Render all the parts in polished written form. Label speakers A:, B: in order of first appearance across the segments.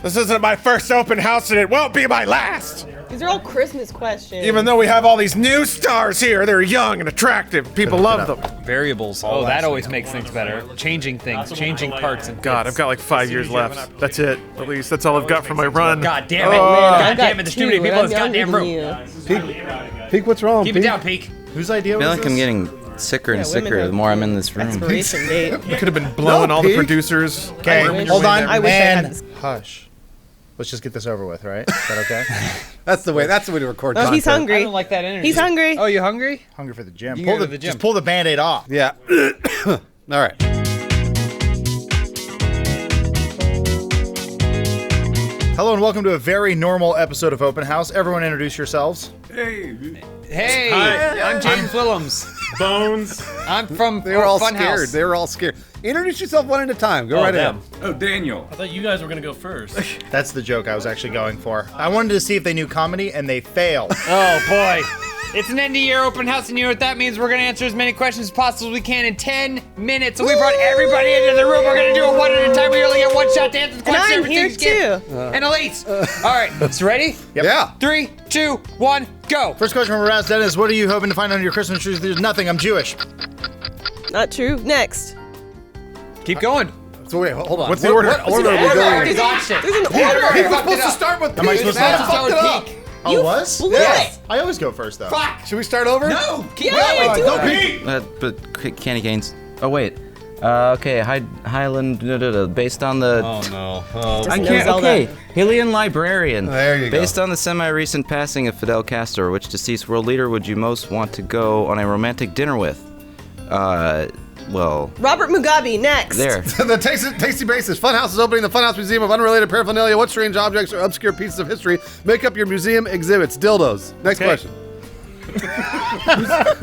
A: This isn't my first open house and it won't be my last.
B: These are all Christmas questions.
A: Even though we have all these new stars here, they're young and attractive. People love them.
C: Variables. Oh, that always makes things better. Changing things, changing parts and
A: God, I've got like 5 years left. That's it. At least that's all I've got for my run.
C: God damn it. God damn it. There's too many people in this goddamn room.
D: Peek, what's wrong?
C: Keep it down, Peek.
D: Whose idea
E: I feel
D: was
E: like
D: this?
E: I'm getting sicker and sicker the more I'm in this room.
B: Expiration date.
A: We could have been blowing all the producers.
D: Okay, hold on.
B: I wish I had this.
D: Hush. Let's just get this over with, right? Is that okay? That's the way to record content.
B: Oh, he's
C: I
B: hungry.
C: don't like that energy.
B: He's hungry.
C: Oh, you hungry?
D: Hungry for the gym.
C: You go to the gym.
D: Just pull the Band-Aid off.
E: Yeah.
D: All right. Hello and welcome to a very normal episode of Open House. Everyone introduce yourselves.
C: Hey, I'm James Willems.
F: Bones.
C: I'm from
E: They were all
C: Funhaus.
E: scared. They were all scared. Introduce yourself one at a time. Go right ahead.
F: Oh, Daniel.
G: I thought you guys were gonna go first.
D: That's the joke I was actually going for. I wanted to see if they knew comedy, and they failed.
C: Oh, boy. It's an end-of-year open house, and you know what that means? We're going to answer as many questions as possible as we can in 10 minutes. So we brought everybody into the room. We're going to do it one at a time. We only get one shot to answer the question.
B: I'm here too.
C: And Elise. All right, so ready?
D: Yep.
E: Yeah.
C: 3, 2, 1, go.
D: First question from Raz Dennis. What are you hoping to find under your Christmas tree? There's nothing. I'm Jewish.
B: Not true. Next.
C: Keep going.
D: So wait, hold on.
A: What's the order?
D: What order are we
C: I
D: going
C: already
D: in?
C: dodged it.
B: There's an
C: I
B: order.
C: already
D: We're
C: fucked
D: supposed
C: it
D: to
C: up.
D: start with Am I Pete. supposed to
C: That's
D: start
C: how
D: with
C: Peek.
D: Oh,
B: You
D: was?
B: blew
C: Yes.
B: it.
D: I always go first, though.
C: Fuck.
D: Should we start over?
C: No. Keep
B: Yeah,
C: going.
B: do
D: Go,
B: it.
D: Pete.
E: But Candy Canes. Oh wait. Okay. Highland. Based on the.
G: Oh no.
B: Doesn't know Zelda.
E: Okay. Hylian Librarian.
D: There you go.
E: Based on the semi-recent passing of Fidel Castro, which deceased world leader would you most want to go on a romantic dinner with? Well.
B: Robert Mugabe. Next.
E: There.
D: The Tasty Basis. Funhaus is opening the Funhaus Museum of Unrelated Paraphernalia. What strange objects or obscure pieces of history make up your museum exhibits? Dildos. Next question. Who's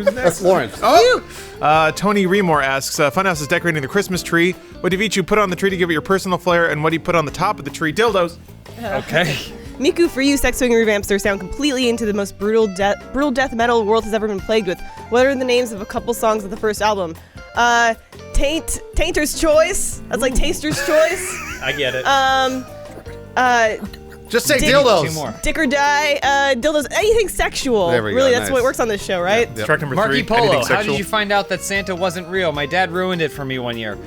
D: next? That's Lawrence.
A: Tony Remore asks, Funhouse is decorating the Christmas tree. What have each you put on the tree to give it your personal flair, and what do you put on the top of the tree? Dildos.
C: Okay.
B: Miku, for you, sex swinging revamps their sound completely into the most brutal death metal the world has ever been plagued with. What are the names of a couple songs of the first album? Tainter's Choice. That's like Taster's Choice.
G: I get it.
D: Just say
B: Dig-
D: dildos.
C: 2 more.
B: Dick or Die. Dildos. Anything sexual.
D: There we go,
B: Really, that's
D: nice.
B: what works on this show, right?
D: Yep.
A: Track number
C: Marky
A: 3.
C: Polo,
A: anything
C: how
A: sexual.
C: did you find out that Santa wasn't real? My dad ruined it for me one year.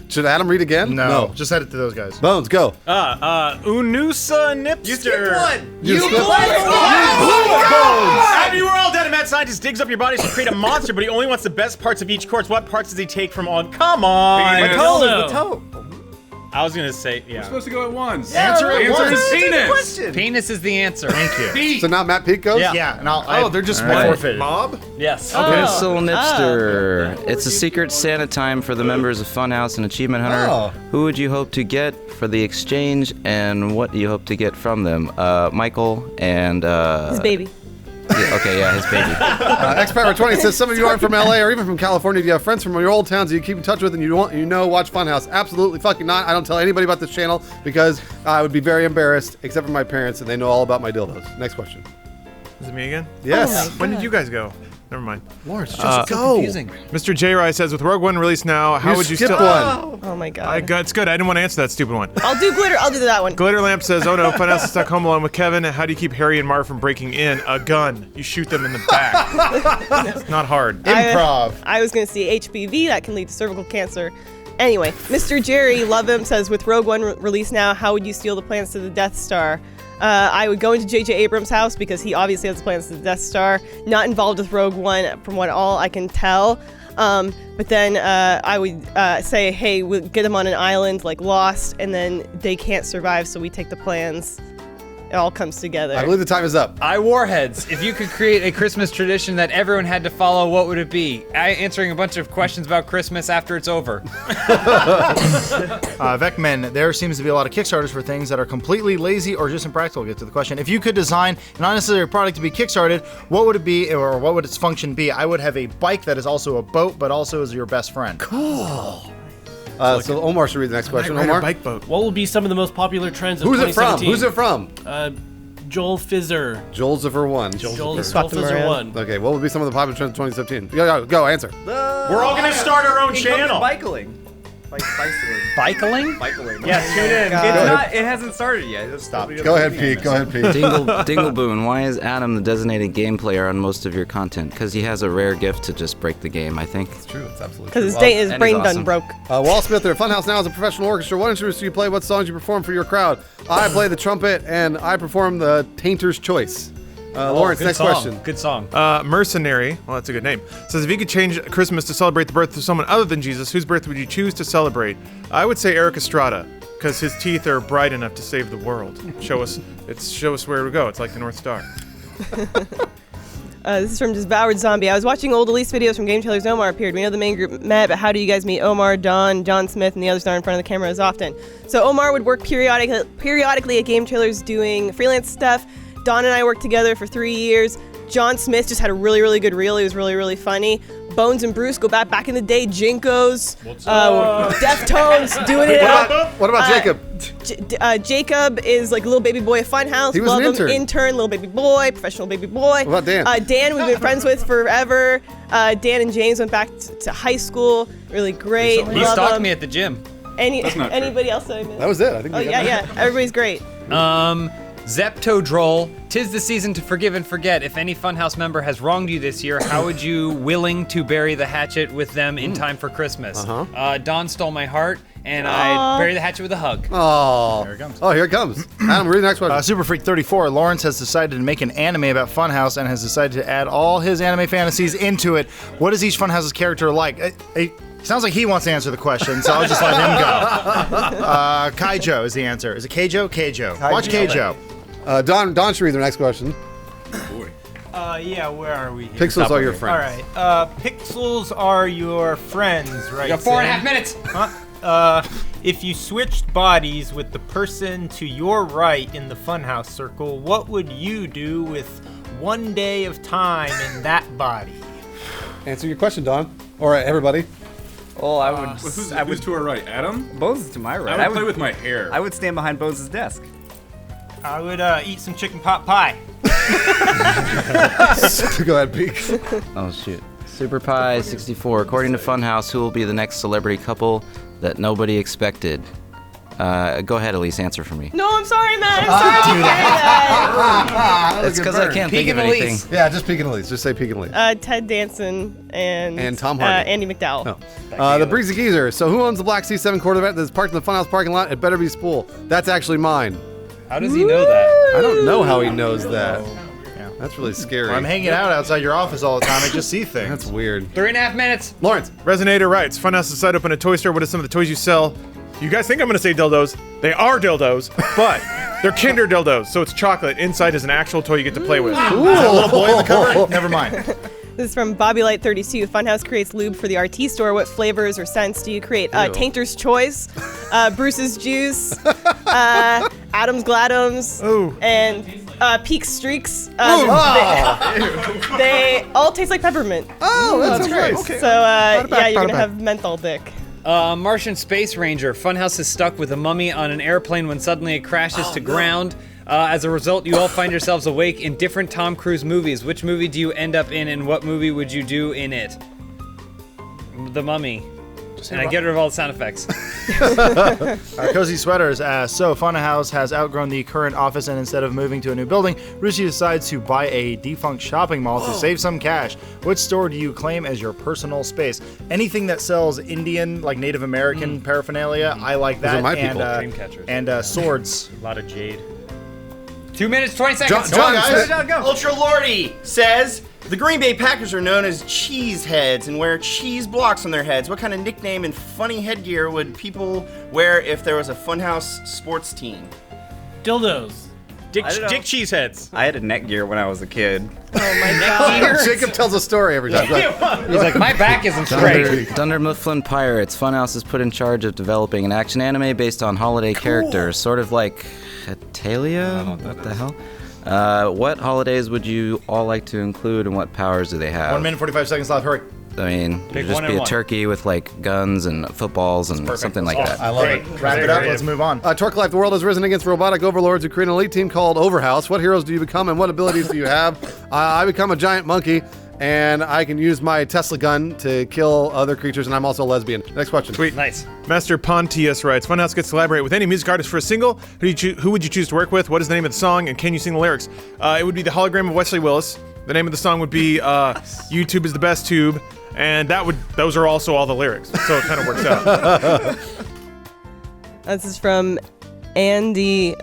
D: Should Adam read again? No. Just head it to those guys. Bones, go.
G: Unusa Nipster.
F: You skipped one.
D: You skipped
F: After you were all dead, a mad scientist digs up your body to create a monster, but he only wants the best parts of each corpse. What parts does he take from all? Come on.
G: The toe.
F: I was gonna say, yeah.
G: Supposed to go at once.
D: Answer it
F: Answer
D: once.
F: is penis.
C: Penis is the answer. Thank you.
D: So now Matt Pete goes?
F: Yeah. And
A: They're just
D: I
A: one
D: forfeited.
A: mob?
F: Yes.
E: Pencil Nipster. It's a secret Santa time for the members of Funhouse and Achievement Hunter.
D: Oh.
E: Who would you hope to get for the exchange, and what do you hope to get from them? Michael and
B: His baby.
E: yeah, his baby.
D: Xpower20 says some of you aren't from LA or even from California. Do you have friends from your old towns that you keep in touch with and watch Funhouse? Absolutely fucking not. I don't tell anybody about this channel because I would be very embarrassed, except for my parents, and they know all about my dildos. Next question.
A: Is it me again?
D: Yes.
A: When did you guys go? Never mind.
D: Lawrence, just go.
C: Confusing.
A: Mr. J. Rye says, with Rogue One released now, how would you
D: skip
A: still...
D: one.
B: Oh my god.
A: It's good. I didn't want to answer that stupid one.
B: I'll do glitter. I'll do that one.
A: Glitter Lamp says, oh no, Funhouse is stuck home alone with Kevin. How do you keep Harry and Marv from breaking in? A gun. You shoot them in the back. It's not hard.
D: Improv.
B: I was going to see HPV. That can lead to cervical cancer. Anyway, Mr. Jerry Love Him says, with Rogue One released now, how would you steal the plans to the Death Star? I would go into J.J. Abrams' house because he obviously has plans to the Death Star. Not involved with Rogue One from what all I can tell. But then I would say, hey, we'll get them on an island like Lost, and then they can't survive, so we take the plans. It all comes together.
D: I believe the time is up.
C: Warheads. If you could create a Christmas tradition that everyone had to follow, what would it be? Answering a bunch of questions about Christmas after it's over.
D: Vecman, there seems to be a lot of Kickstarters for things that are completely lazy or just impractical. Get to the question. If you could design an unnecessary product to be kickstarted, what would it be, or what would its function be? I would have a bike that is also a boat, but also is your best friend.
A: Cool.
D: So Omar should read the next question.
A: Ride a
D: Omar?
A: bike boat.
G: What will be some of the most popular trends of
D: Who's it from?
G: 2017?
D: Who's it from?
G: Joel Fizzer.
D: Joel Ziffer 1.
G: Joel
B: Swapped them
G: Fizzer
B: around.
G: 1.
D: Okay, what would be some of the popular trends of 2017? Go, answer.
F: We're all gonna start our own channel.
H: Bicycling.
C: Bicycling?
F: Yeah, tune in.
H: It hasn't started yet. Just stop.
D: Go ahead, Pete. Go ahead, Pete.
E: Dingleboon, why is Adam the designated game player on most of your content? Because he has a rare gift to just break the game, I think.
D: It's true. It's absolutely
B: Because
D: true.
B: his
E: and
B: brain
E: he's
B: done
E: awesome.
B: broke.
D: Wall Smith there. Funhouse now is a professional orchestra. What instruments do you play? What songs you perform for your crowd? I play the trumpet, and I perform the Tainter's Choice. Lawrence,
F: Good
D: next
F: song.
D: question.
F: Good song.
A: Mercenary, well, that's a good name, says if you could change Christmas to celebrate the birth of someone other than Jesus, whose birth would you choose to celebrate? I would say Eric Estrada, because his teeth are bright enough to save the world. Show us where to go. It's like the North Star.
B: This is from Devoured Zombie. I was watching old Elise videos from Game Trailers. Omar appeared. We know the main group met, but how do you guys meet Omar, Don, John Smith, and the others aren't in front of the camera as often? So Omar would work periodically at Game Trailers doing freelance stuff. Don and I worked together for 3 years. John Smith just had a really, really good reel. He was really, really funny. Bones and Bruce go back in the day. Jinkos, Deftones, doing it up.
D: What about Jacob?
B: Jacob is like a little baby boy at Funhouse.
D: He was
B: Love
D: an intern.
B: him. Intern, little baby boy, professional baby boy.
D: What about Dan?
B: Dan, we've been friends with forever. Dan and James went back to high school. Really great.
C: He
B: Love
C: stalked
B: him.
C: me at the gym.
B: Anybody else that I missed?
D: That was it. I think.
B: Oh
D: we got
B: yeah,
D: that.
B: yeah. Everybody's great.
C: Zepto Droll, 'tis the season to forgive and forget. If any Funhouse member has wronged you this year, how would you willing to bury the hatchet with them in time for Christmas? Don stole my heart, and I'd bury the hatchet with a hug.
D: Oh, here it comes. Oh, here it comes. Adam, read the next question.
I: Super Freak 34. Lawrence has decided to make an anime about Funhouse and has decided to add all his anime fantasies into it. What is each Funhouse's character like? It sounds like he wants to answer the question, so I'll just let him go. Kaijo is the answer. Is it Keijo? Keijo. Watch Keijo.
D: Don should read the next question.
J: Yeah, where are we here?
D: Pixels are your friends.
J: All right. Pixels are your friends, right?
C: You got 4.5
J: Sam?
C: minutes.
J: If you switched bodies with the person to your right in the Funhouse circle, what would you do with 1 day of time in that body?
D: Answer your question, Don. Or everybody.
H: Oh, I would.
K: Who's to our right? Adam?
H: Bones is to my right.
K: I would play with my hair.
H: I would stand behind Bones' desk.
J: I would eat some chicken pot pie.
D: Go ahead, Pete.
E: Oh, shoot. Super Pie 64. According to Funhouse, who will be the next celebrity couple that nobody expected? Go ahead, Elise, answer for me.
B: No, I'm sorry, man. I'm sorry to that.
E: It's because I can't think of anything.
D: Yeah, just Peek and Elise. Just say Peek and Elise.
B: Ted Danson and
D: Tom Hardy.
B: Andy McDowell.
D: The Breezy Geezer. So who owns the black C7 Corvette that's parked in the Funhouse parking lot? It better be Spool. That's actually mine.
C: How does he know that?
D: I don't know how he knows that. That's really scary.
I: I'm hanging out outside your office all the time. I just see things.
D: That's weird.
C: 3.5 minutes.
D: Lawrence.
A: Resonator writes, Funhouse decided to open a toy store. What are some of the toys you sell? You guys think I'm going to say dildos. They are dildos, but they're Kinder dildos. So it's chocolate. Inside is an actual toy you get to play with.
I: Is that a little boy in the cover? Never mind.
B: This is from BobbyLight32. Funhouse creates lube for the RT store. What flavors or scents do you create? Tainter's Choice, Bruce's Juice, Adam's Gladums, and Peak Streaks. They all taste like peppermint.
D: Oh, that's great.
B: Okay. So, yeah, you're going to have menthol dick.
C: Martian Space Ranger. Funhouse is stuck with a mummy on an airplane when suddenly it crashes to ground. As a result, you all find yourselves awake in different Tom Cruise movies. Which movie do you end up in, and what movie would you do in it? The Mummy. And I get rid of all the sound effects.
I: Cozy Sweaters asks, so Funhouse has outgrown the current office and instead of moving to a new building, Rushi decides to buy a defunct shopping mall to save some cash. Which store do you claim as your personal space? Anything that sells Indian, like Native American paraphernalia, I like that.
D: Those are my people.
C: Dreamcatchers.
I: And swords.
F: A lot of jade.
C: 2 minutes, 20 seconds.
D: John,
H: Ultra Lordy says the Green Bay Packers are known as cheeseheads and wear cheese blocks on their heads. What kind of nickname and funny headgear would people wear if there was a Funhouse sports team?
J: Dildos.
F: Dick Cheeseheads.
H: I had a neck gear when I was a kid.
B: Oh my god.
D: Jacob tells a story every time.
C: He's like, my back isn't straight.
E: Dunder Mifflin Pirates. Funhouse is put in charge of developing an action anime based on holiday characters, sort of like Hetalia? What the hell? What holidays would you all like to include, and what powers do they have?
I: 1 minute, 45 seconds left. Hurry.
E: I mean, it'd just be a turkey with like guns and footballs and something like that.
I: I love it. Wrap it up. Let's move on.
D: Torque Life, the world has risen against robotic overlords who create an elite team called Overhouse. What heroes do you become and what abilities do you have? I become a giant monkey, and I can use my Tesla gun to kill other creatures, and I'm also a lesbian. Next question.
A: Sweet.
C: Nice.
A: Master Pontius writes, Funhaus gets to collaborate with any music artist for a single. Who would you choose to work with? What is the name of the song? And can you sing the lyrics? It would be The Hologram of Wesley Willis. The name of the song would be YouTube is the Best Tube. And those are also all the lyrics. So it kind of works out.
B: This is from Andy.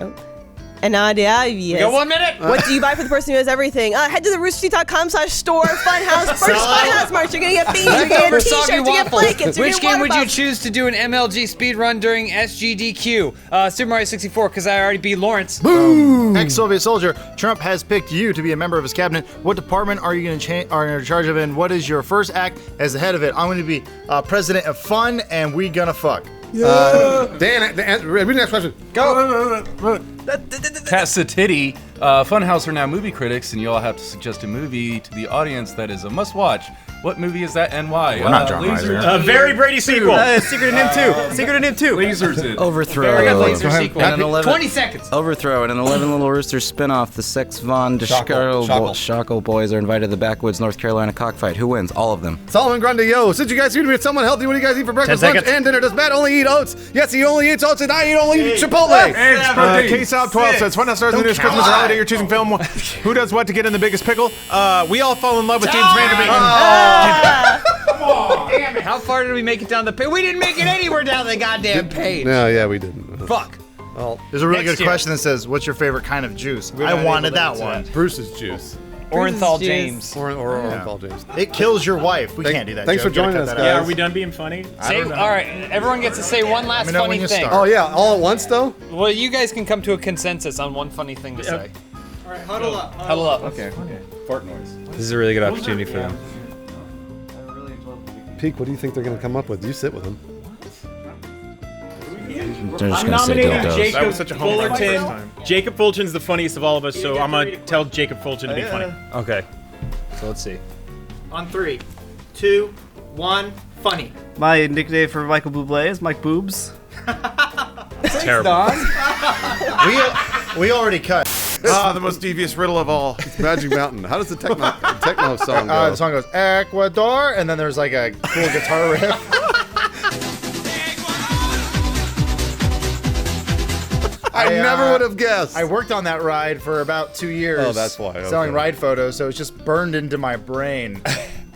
B: Anadiavius.
C: We got 1 minute.
B: What do you buy for the person who has everything? Head to the roosterteeth.com/store. Funhaus. First Funhaus merch. You're going to get beans. You're going to get t-shirts. You're going to get blankets.
C: Which game would you choose to do an MLG speedrun during SGDQ? Super Mario 64, because I already beat Lawrence.
I: Boom! Ex-Soviet soldier, Trump has picked you to be a member of his cabinet. What department are you going to are in charge of, and what is your first act as the head of it? I'm going to be president of fun, and we gonna fuck.
D: Dan, read the next question.
C: Go.
K: Pass the titty. Funhaus are now movie critics, and you all have to suggest a movie to the audience that is a must-watch. What movie is that and why?
I: We're not John Reiser.
F: Very Brady sequel.
J: Secret of Nim 2. Secret of Nim 2.
K: Lasers it.
E: Overthrow.
C: Laser sequel.
E: And an
C: 20 seconds.
E: Overthrow and an 11 Little Roosters spin-off. The Sex Von Shackle boys are invited to the backwoods North Carolina cockfight. Who wins? All of them.
D: Solomon Grundy, yo, since you guys seem to be someone healthy, what do you guys eat for breakfast,
F: 10
D: lunch,
F: seconds.
D: and dinner? Does Matt only eat oats? Yes, he only eats oats, and I only eat Chipotle.
A: K-Sop12 says, Funhaus stars in the newest Christmas or holiday you're choosing film. Who does what to get in the biggest pickle? We all fall in love with James Vanderbeek.
C: Damn it. How far did we make it down the page? We didn't make it anywhere down the goddamn page.
D: No, yeah, we didn't.
C: Fuck.
D: Well,
I: There's a really
C: Next
I: good
C: year.
I: question that says, what's your favorite kind of juice? I
C: not
I: wanted
C: able to
I: that
C: answer
I: one.
C: that.
D: Bruce's juice.
C: Orenthal
B: Juice.
C: James.
D: Or Paul James.
I: It kills your wife. We can't do that.
D: Thanks
I: Joe.
D: for joining
I: Gotta
D: us,
I: cut that
D: guys.
I: out.
F: Are we done being funny?
C: Say, all right, everyone gets to say one last
I: Let me know when
C: funny
I: you
C: thing.
I: start.
D: Oh, yeah, all at once, though?
C: Well, you guys can come to a consensus on one funny thing to say.
J: All right, huddle up.
C: Huddle up.
K: Okay. Fart noise.
C: This is a really good opportunity for them.
D: Peak, what do you think they're going to come up with? You sit with them.
E: They're just
F: I'm
E: gonna say
F: nominating
E: dildos.
A: That
F: Jacob
A: was such a home run last
F: Fullerton.
A: time.
F: Jacob Fulton's the funniest of all of us, so I'm gonna tell Jacob Fulton to be funny.
C: Okay. So let's see.
J: On 3, 2, 1, funny.
L: My nickname for Michael Bublé is Mike Boobs.
A: Terrible.
I: We already cut.
A: The most devious riddle of all.
D: It's Magic Mountain. How does the techno song go?
I: The song goes, Ecuador, and then there's like a cool guitar riff.
D: I never would have guessed.
I: I worked on that ride for about 2 years.
D: Oh, that's why, okay.
I: Selling ride photos, so it's just burned into my brain.